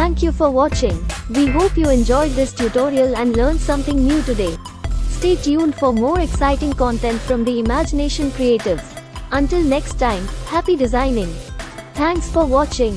Thank you for watching. We hope you enjoyed this tutorial and learned something new today. Stay tuned for more exciting content from the Imagination Creatives. Until next time, happy designing. Thanks for watching.